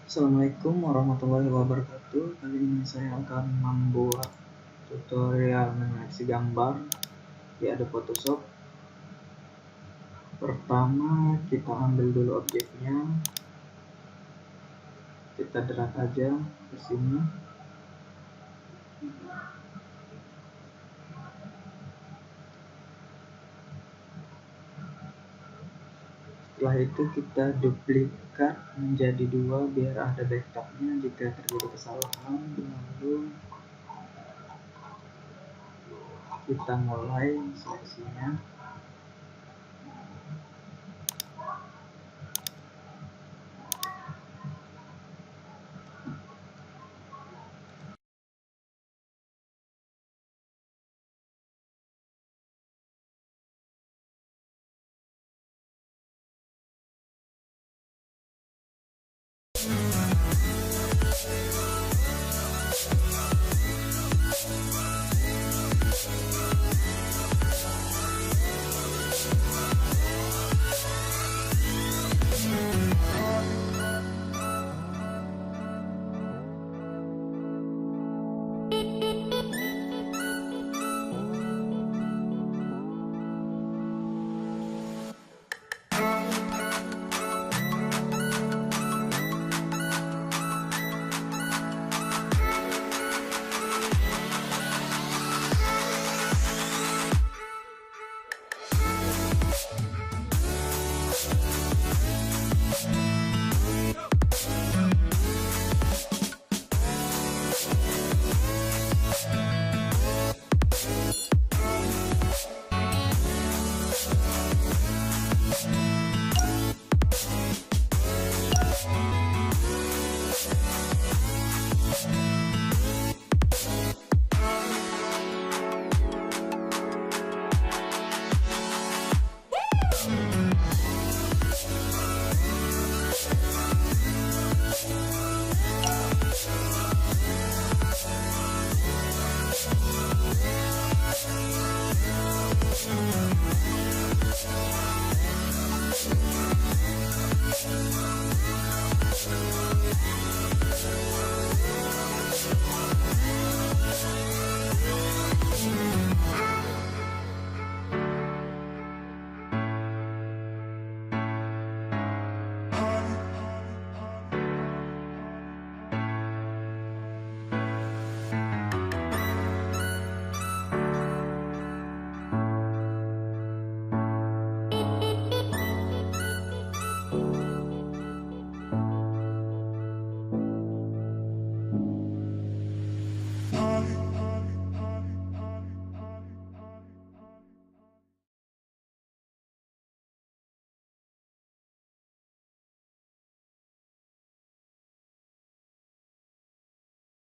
Assalamualaikum warahmatullahi wabarakatuh. Kali ini saya akan membuat tutorial menyeleksi gambar di Adobe Photoshop. Pertama, kita ambil dulu objeknya, kita drag aja ke sini. Setelah itu kita duplikat menjadi dua biar ada backupnya jika terjadi kesalahan. Lalu kita mulai seleksinya.